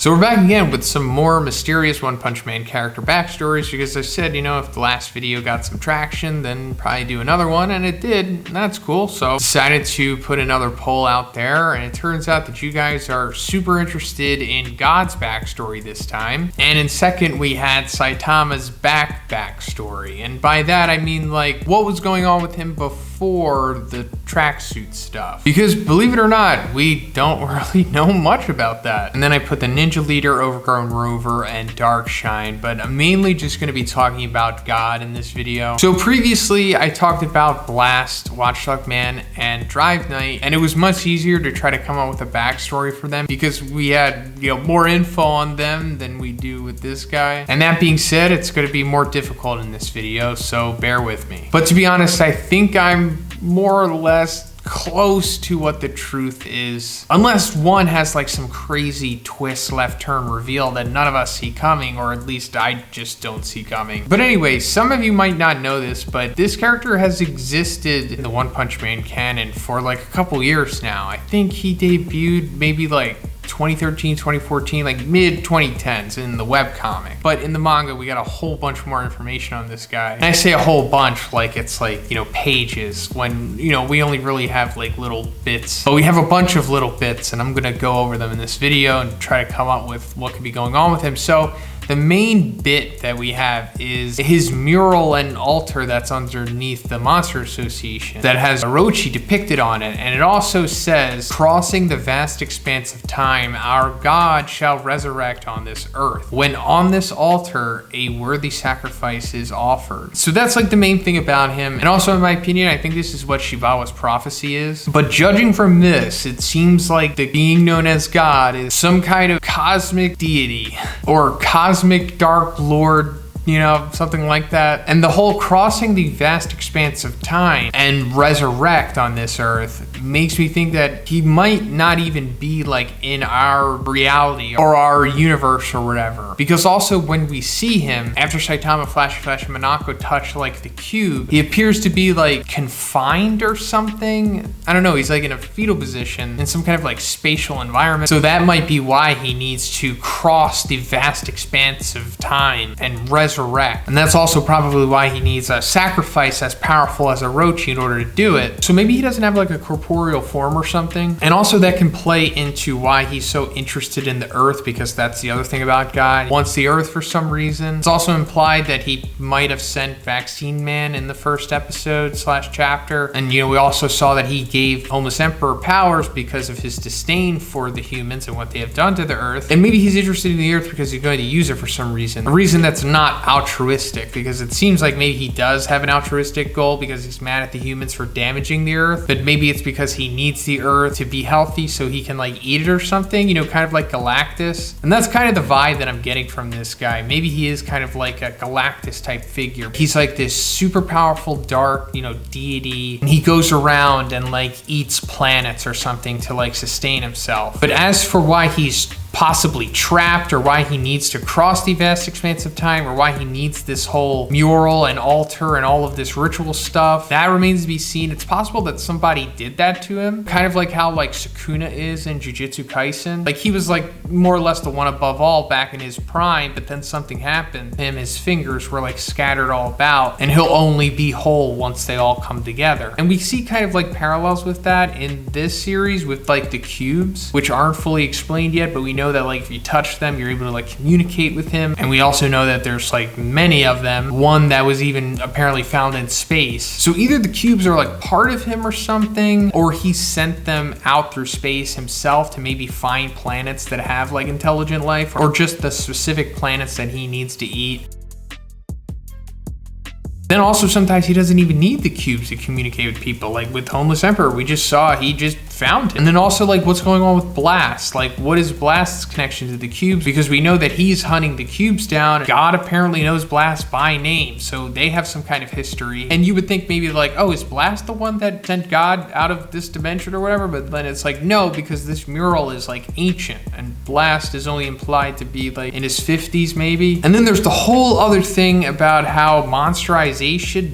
So we're back again with some more mysterious One Punch Man character backstories, because I said, you know, if the last video got some traction, then probably do another one, and it did, and that's cool. So decided to put another poll out there, and it turns out that you guys are super interested in God's backstory this time. And in second, we had Saitama's backstory. And by that, I mean, like, what was going on with him before the tracksuit stuff. Because believe it or not, we don't really know much about that. And then I put the Ninja Leader, Overgrown Rover, and Darkshine, but I'm mainly just going to be talking about God in this video. So previously, I talked about Blast, Watchdog Man, and Drive Knight, and it was much easier to try to come up with a backstory for them because we had, you know, more info on them than we do with this guy. And that being said, it's going to be more difficult in this video, so bear with me. But to be honest, I think I'm more or less close to what the truth is, unless one has like some crazy twist left turn reveal that none of us see coming, or at least I just don't see coming. But anyway, some of you might not know this, but this character has existed in the One Punch Man canon for like a couple years now. I think he debuted maybe like 2013, 2014, like mid 2010s in the webcomic. But in the manga, we got a whole bunch more information on this guy. And I say a whole bunch like it's like, you know, pages, when, you know, we only really have like little bits. But we have a bunch of little bits, and I'm gonna go over them in this video and try to come up with what could be going on with him. So the main bit that we have is his mural and altar that's underneath the Monster Association that has Orochi depicted on it. And it also says, "Crossing the vast expanse of time, our God shall resurrect on this earth. When on this altar, a worthy sacrifice is offered." So that's like the main thing about him. And also, in my opinion, I think this is what Shibawa's prophecy is. But judging from this, it seems like the being known as God is some kind of cosmic deity or cosmic Dark Lord, you know, something like that. And the whole crossing the vast expanse of time and resurrect on this earth makes me think that he might not even be like in our reality or our universe or whatever. Because also when we see him, after Saitama, Flash, and Monako touch like the cube, he appears to be like confined or something. I don't know, he's like in a fetal position in some kind of like spatial environment. So that might be why he needs to cross the vast expanse of time and resurrect. And that's also probably why he needs a sacrifice as powerful as Orochi in order to do it. So maybe he doesn't have like a corporeal form or something. And also that can play into why he's so interested in the earth, because that's the other thing about God. He wants the earth for some reason. It's also implied that he might have sent Vaccine Man in the first episode / chapter. And you know, we also saw that he gave Homeless Emperor powers because of his disdain for the humans and what they have done to the earth. And maybe he's interested in the earth because he's going to use it for some reason. A reason that's not altruistic, because it seems like maybe he does have an altruistic goal because he's mad at the humans for damaging the earth. But maybe it's because he needs the earth to be healthy so he can like eat it or something, you know, kind of like Galactus. And that's kind of the vibe that I'm getting from this guy. Maybe he is kind of like a Galactus type figure. He's like this super powerful dark, you know, deity, and he goes around and like eats planets or something to like sustain himself. But as for why he's possibly trapped, or why he needs to cross the vast expanse of time, or why he needs this whole mural and altar and all of this ritual stuff, that remains to be seen. It's possible that somebody did that to him, kind of like how like Sukuna is in Jujutsu Kaisen. Like he was like more or less the one above all back in his prime, but then something happened to him. His fingers were like scattered all about, and he'll only be whole once they all come together. And we see kind of like parallels with that in this series with like the cubes, which aren't fully explained yet, but we know that like if you touch them, you're able to like communicate with him. And we also know that there's like many of them, one that was even apparently found in space. So either the cubes are like part of him or something, or he sent them out through space himself to maybe find planets that have like intelligent life, or just the specific planets that he needs to eat. Then also sometimes he doesn't even need the cubes to communicate with people. Like with Homeless Emperor, we just saw he just found him. And then also like what's going on with Blast? Like what is Blast's connection to the cubes? Because we know that he's hunting the cubes down. God apparently knows Blast by name, so they have some kind of history. And you would think maybe like, oh, is Blast the one that sent God out of this dimension or whatever? But then it's like, no, because this mural is like ancient, and Blast is only implied to be like in his 50s maybe. And then there's the whole other thing about how monsterization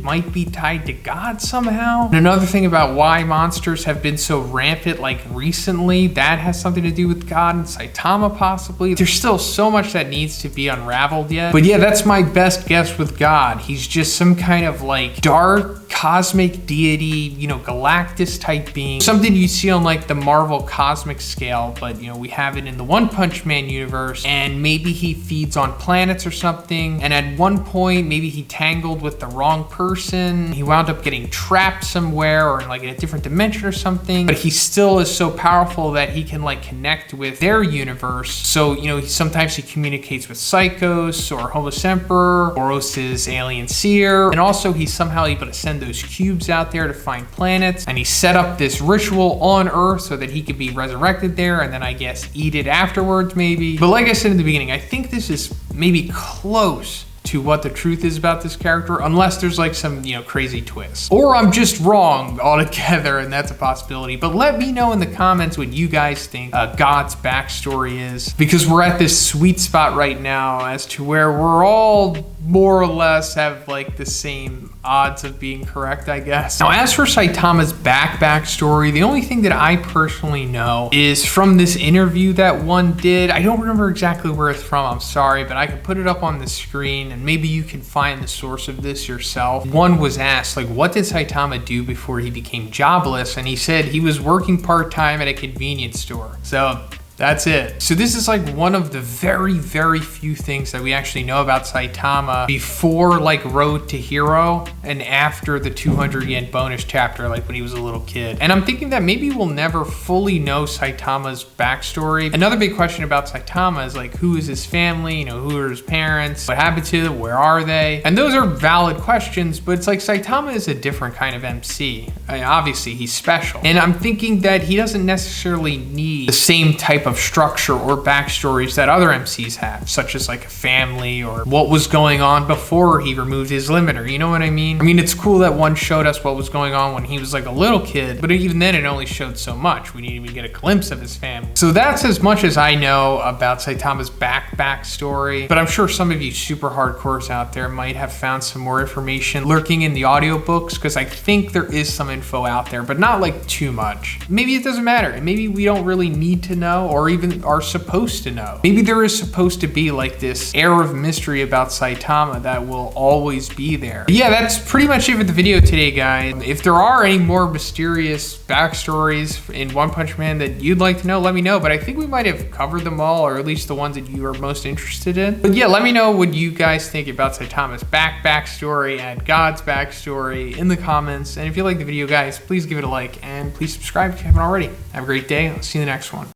might be tied to God somehow. And another thing about why monsters have been so rampant rampant like recently, that has something to do with God and Saitama possibly. There's still so much that needs to be unraveled yet. But yeah, that's my best guess with God. He's just some kind of like dark cosmic deity, you know, Galactus type being. Something you see on like the Marvel cosmic scale, but you know, we have it in the One Punch Man universe, and maybe he feeds on planets or something. And at one point, maybe he tangled with the wrong person. He wound up getting trapped somewhere or in like in a different dimension or something, but he still is so powerful that he can like connect with their universe. So, you know, sometimes he communicates with Psychos or Homo Semper, Boros' alien seer, and also he's somehow able to send those cubes out there to find planets, and he set up this ritual on Earth so that he could be resurrected there and then I guess eat it afterwards maybe. But like I said in the beginning, I think this is maybe close to what the truth is about this character, unless there's like some, you know, crazy twist. Or I'm just wrong altogether, and that's a possibility. But let me know in the comments what you guys think God's backstory is, because we're at this sweet spot right now as to where we're all more or less have like the same odds of being correct, I guess. Now, as for Saitama's backstory, the only thing that I personally know is from this interview that one did. I don't remember exactly where it's from, I'm sorry, but I could put it up on the screen and maybe you can find the source of this yourself. One was asked, like, what did Saitama do before he became jobless? And he said he was working part-time at a convenience store. So that's it. So this is like one of the very, very few things that we actually know about Saitama before like Road to Hero and after the 200 yen bonus chapter, like when he was a little kid. And I'm thinking that maybe we'll never fully know Saitama's backstory. Another big question about Saitama is like, who is his family? You know, who are his parents? What happened to them? Where are they? And those are valid questions, but it's like Saitama is a different kind of MC. I mean, obviously he's special. And I'm thinking that he doesn't necessarily need the same type of structure or backstories that other MCs have, such as like a family or what was going on before he removed his limiter. You know what I mean? I mean, it's cool that one showed us what was going on when he was like a little kid, but even then it only showed so much. We didn't even get a glimpse of his family. So that's as much as I know about Saitama's backstory, but I'm sure some of you super hardcores out there might have found some more information lurking in the audiobooks, because I think there is some info out there, but not like too much. Maybe it doesn't matter, and maybe we don't really need to know or even are supposed to know. Maybe there is supposed to be like this air of mystery about Saitama that will always be there. But yeah, that's pretty much it for the video today, guys. If there are any more mysterious backstories in One Punch Man that you'd like to know, let me know, but I think we might have covered them all, or at least the ones that you are most interested in. But yeah, let me know what you guys think about Saitama's backstory and God's backstory in the comments. And if you like the video, guys, please give it a like and please subscribe if you haven't already. Have a great day. I'll see you in the next one.